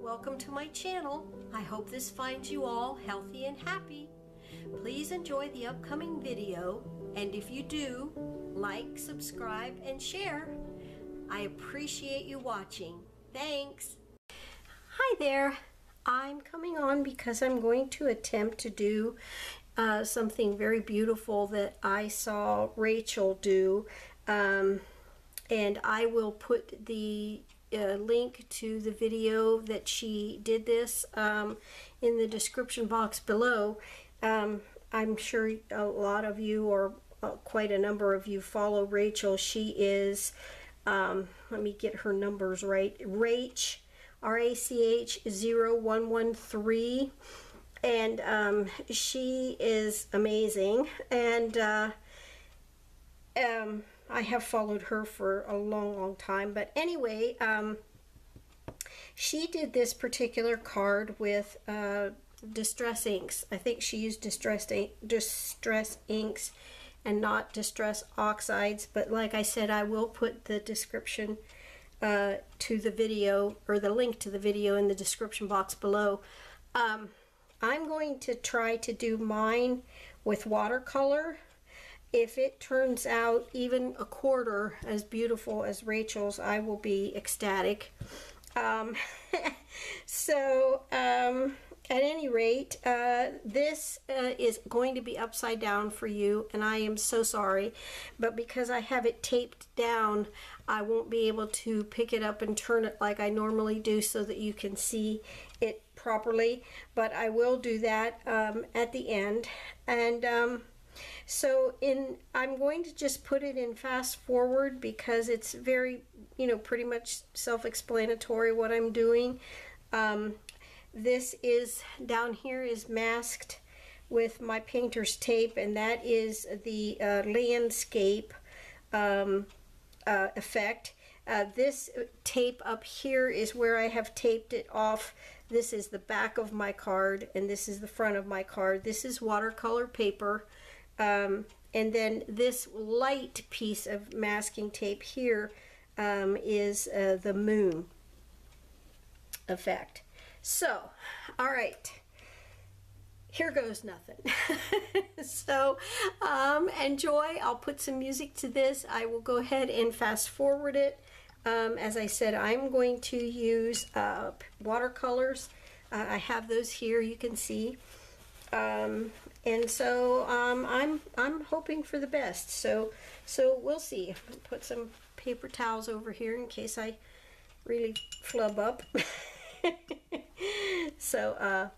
welcome to my channel. I hope this finds you all healthy and happy. Please enjoy the upcoming video, and if you do, like, subscribe, and share. I appreciate you watching. Thanks. Hi there. I'm coming on because I'm going to attempt to do something very beautiful that I saw Rachel do, and I will put the link to the video that she did this in the description box below. I'm sure a lot of you, or quite a number of you, follow Rachel. She is, let me get her numbers right, Rach, Rach0113, and she is amazing, and I have followed her for a long time. But anyway, she did this particular card with distress inks. I think she used distress inks and not distress oxides, but like I said, I will put the description to the video, or the link to the video, in the description box below. I'm going to try to do mine with watercolor. If it turns out even a quarter as beautiful as Rachel's, I will be ecstatic. At any rate, this is going to be upside down for you, and I am so sorry, but because I have it taped down, I won't be able to pick it up and turn it like I normally do so that you can see it properly, but I will do that at the end. And I'm going to just put it in fast forward because it's very, pretty much self-explanatory what I'm doing. This is, down here is masked with my painter's tape, and that is the landscape effect. This tape up here is where I have taped it off. This is the back of my card, and this is the front of my card. This is watercolor paper. And then this light piece of masking tape here is the moon effect. So, all right, here goes nothing. So, enjoy. I'll put some music to this. I will go ahead and fast forward it. As I said, I'm going to use watercolors. I have those here, you can see. And so I'm hoping for the best. So we'll see. Put some paper towels over here in case I really flub up. So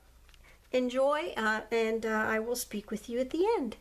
enjoy, and I will speak with you at the end.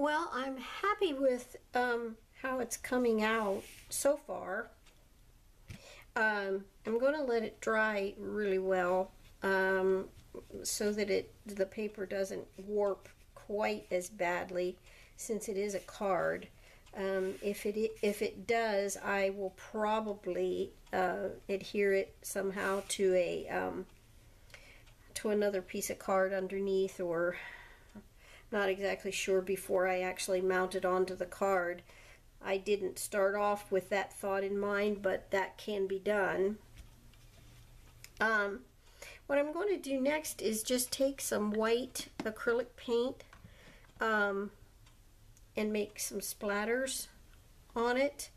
Well, I'm happy with how it's coming out so far. I'm going to let it dry really well so that the paper doesn't warp quite as badly, since it is a card. If it does, I will probably adhere it somehow to another piece of card underneath, or not exactly sure before I actually mount it onto the card. I didn't start off with that thought in mind, but that can be done. What I'm going to do next is just take some white acrylic paint and make some splatters on it.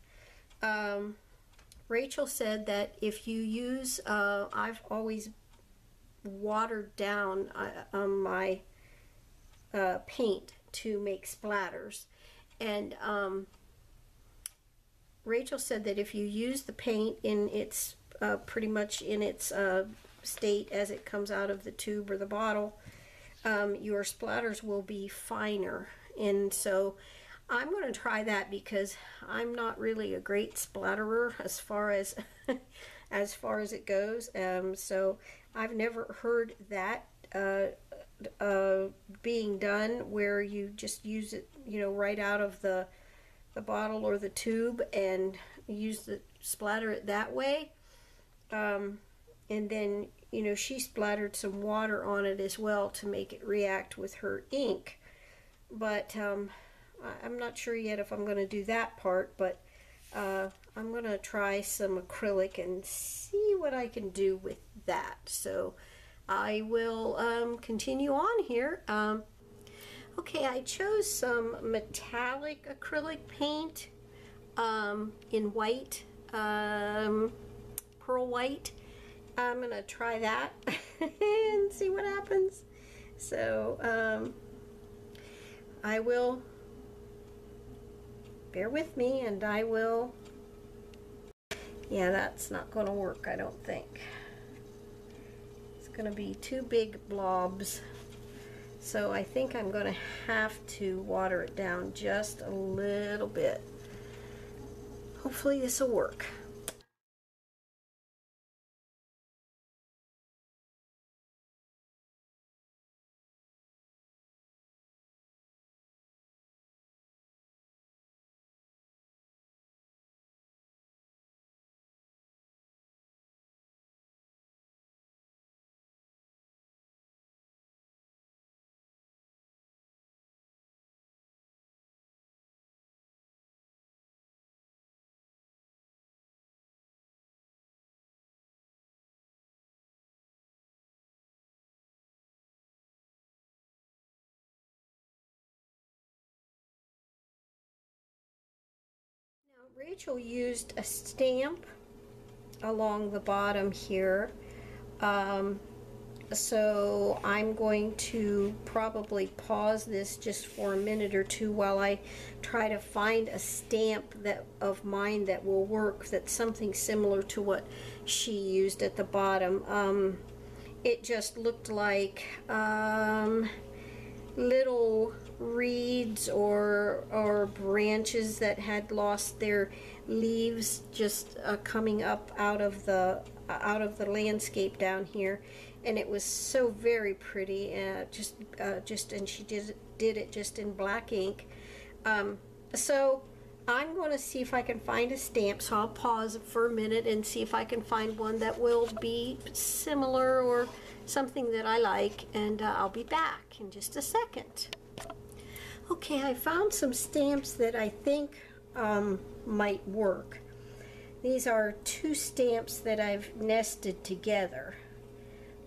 Rachel said that if you use, I've always watered down my paint to make splatters, and Rachel said that if you use the paint in its pretty much in its state as it comes out of the tube or the bottle, your splatters will be finer. And so I'm going to try that, because I'm not really a great splatterer as far as it goes. So I've never heard that being done, where you just use it, you know, right out of the bottle or the tube and splatter it that way. And then, you know, she splattered some water on it as well to make it react with her ink. But I'm not sure yet if I'm going to do that part, but I'm going to try some acrylic and see what I can do with that. So I will continue on here. Okay, I chose some metallic acrylic paint in white, pearl white. I'm going to try that and see what happens. So I will, bear with me, and I will, yeah, that's not going to work, I don't think. It's going to be two big blobs. So I think I'm going to have to water it down just a little bit. Hopefully this will work. Rachel used a stamp along the bottom here, so I'm going to probably pause this just for a minute or two while I try to find a stamp of mine that will work, that's something similar to what she used at the bottom. It just looked like little reeds or branches that had lost their leaves, just coming up out of the landscape down here, and it was so very pretty. And she did it just in black ink. So I'm going to see if I can find a stamp, so I'll pause for a minute and see if I can find one that will be similar or something that I like, and I'll be back in just a second. Okay, I found some stamps that I think might work. These are two stamps that I've nested together.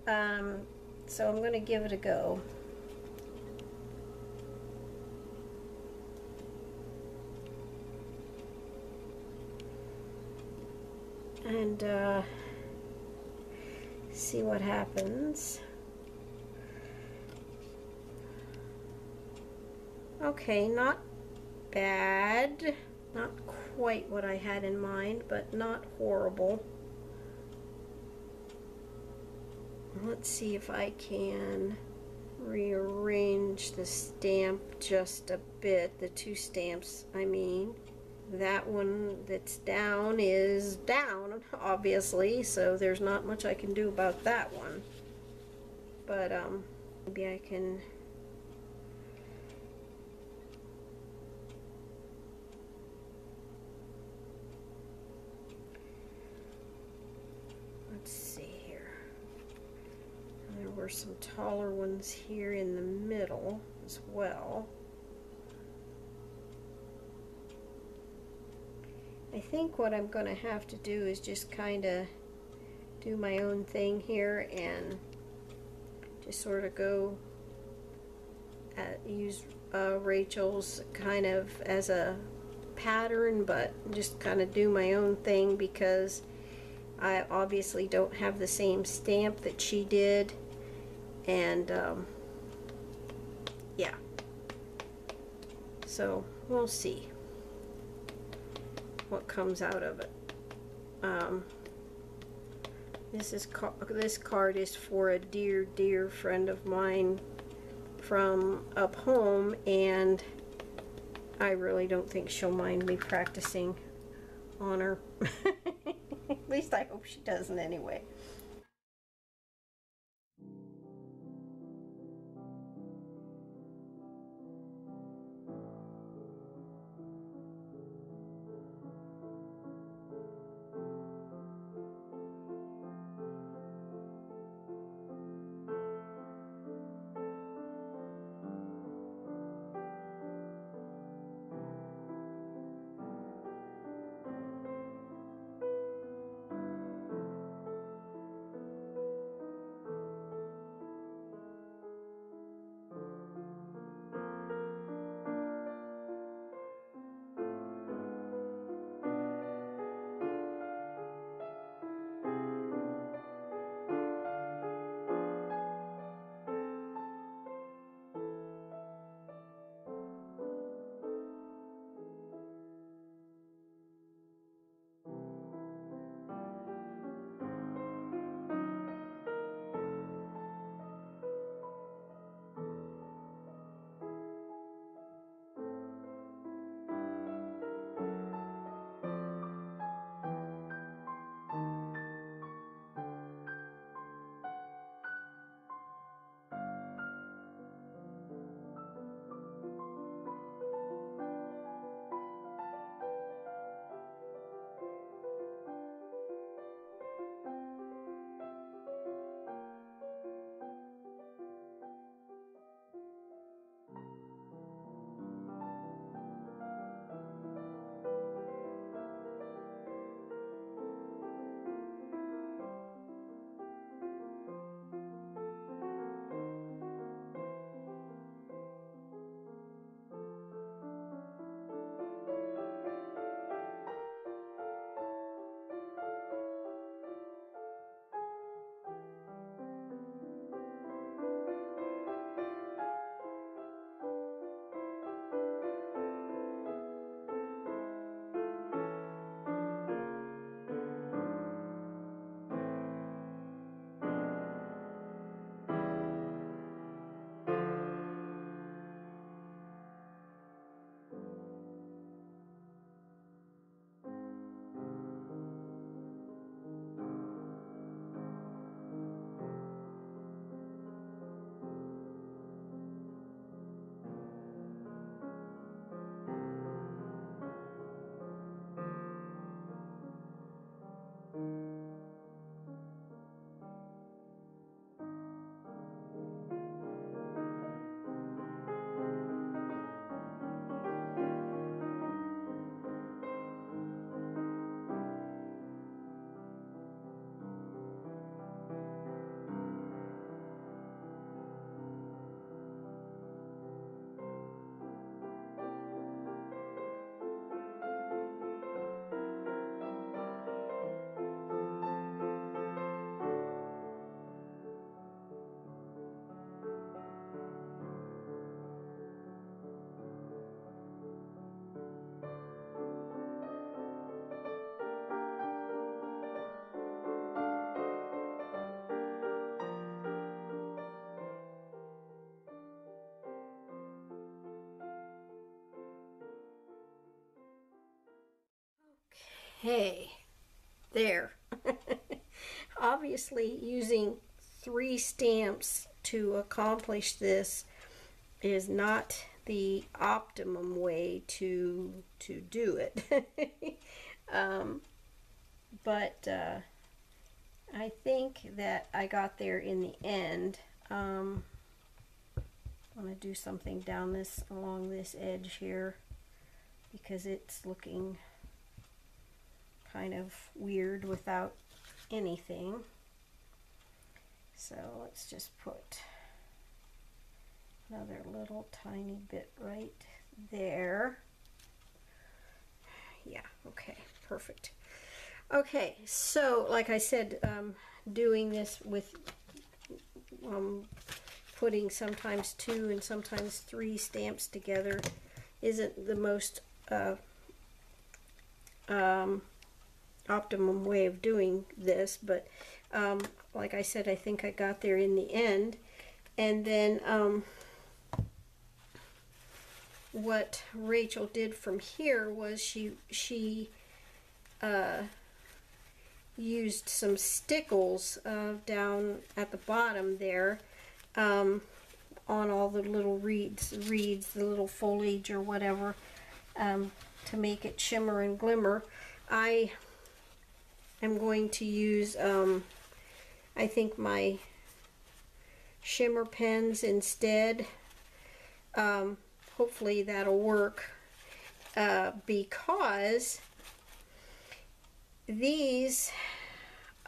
So I'm going to give it a go. And see what happens. Okay, not bad. Not quite what I had in mind, but not horrible. Let's see if I can rearrange the stamp just a bit, the two stamps I mean. That one that's down is down, obviously, so there's not much I can do about that one. But maybe I can let's see here. There were some taller ones here in the middle as well. I think what I'm going to have to do is just kind of do my own thing here and just sort of go use Rachel's kind of as a pattern, but just kind of do my own thing because I obviously don't have the same stamp that she did, and yeah, so we'll see what comes out of it. This card is for a dear friend of mine from up home, and I really don't think she'll mind me practicing on her. At least I hope she doesn't anyway. Okay, there. Obviously, using 3 stamps to accomplish this is not the optimum way to do it. But I think that I got there in the end. I'm going to do something down this, along this edge here, because it's looking kind of weird without anything. So let's just put another little tiny bit right there. Yeah, okay, perfect. Okay, so like I said, doing this with putting sometimes 2 and sometimes 3 stamps together isn't the most optimum way of doing this, but like I said, I think I got there in the end. And then what Rachel did from here was she used some stickles down at the bottom there on all the little reeds, the little foliage or whatever, to make it shimmer and glimmer. I am going to use, I think, my shimmer pens instead. Hopefully that'll work, because these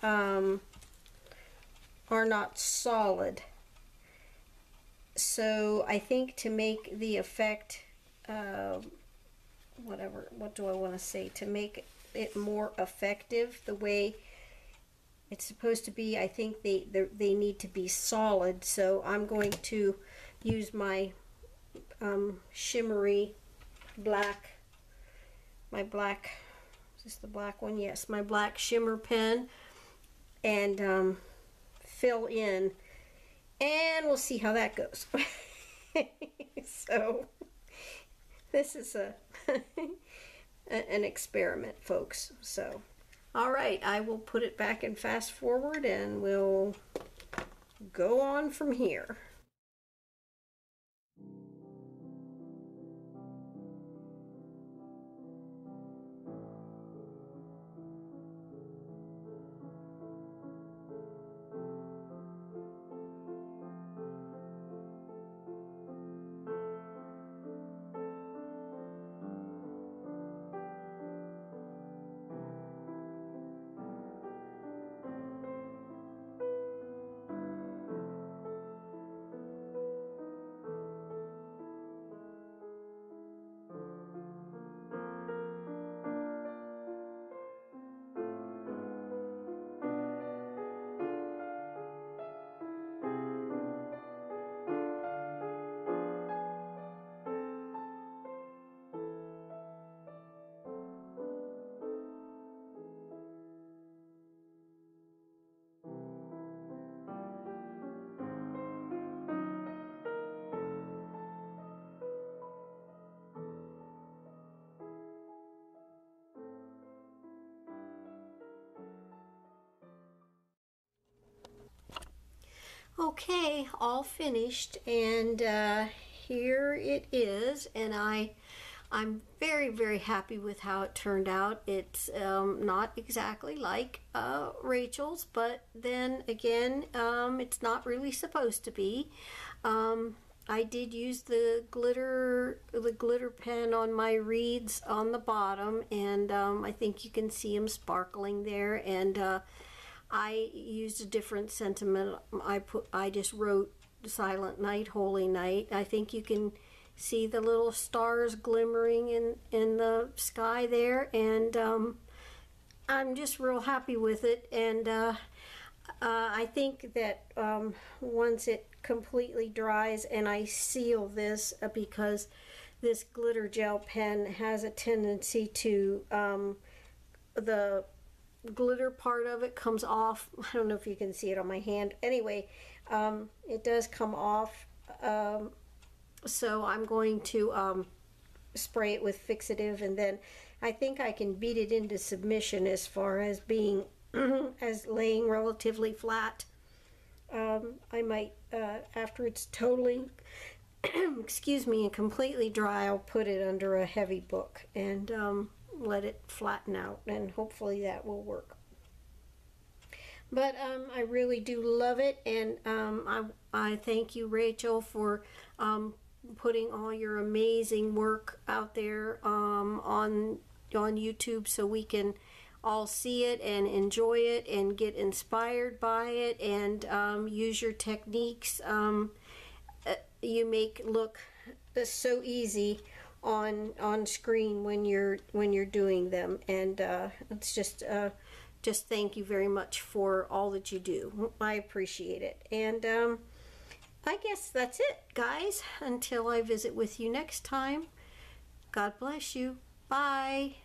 are not solid. So I think to make the effect, what do I want to say, to make it more effective the way it's supposed to be, I think they need to be solid. So I'm going to use my shimmery black, is this the black one? Yes, my black shimmer pen, and fill in, and we'll see how that goes. So this is an experiment, folks. So all right, I will put it back and fast forward, and we'll go on from here. Okay, all finished, and here it is, and I'm very, very happy with how it turned out. It's not exactly like Rachel's, but then again, it's not really supposed to be. I did use the glitter pen on my reeds on the bottom, and I think you can see them sparkling there, and I used a different sentiment. I just wrote Silent Night, Holy Night. I think you can see the little stars glimmering in the sky there, and I'm just real happy with it. And I think that once it completely dries, and I seal this, because this glitter gel pen has a tendency to the glitter part of it comes off. I don't know if you can see it on my hand. Anyway, it does come off. So I'm going to spray it with fixative, and then I think I can beat it into submission as far as being as laying relatively flat. I might, after it's totally, excuse me, and completely dry, I'll put it under a heavy book and let it flatten out, and hopefully that will work. But I really do love it, and I thank you, Rachel, for putting all your amazing work out there on YouTube so we can all see it and enjoy it and get inspired by it and use your techniques. You make look so easy on screen when you're doing them, and it's just thank you very much for all that you do. I appreciate it. And I guess that's it, guys. Until I visit with you next time, God bless you. Bye.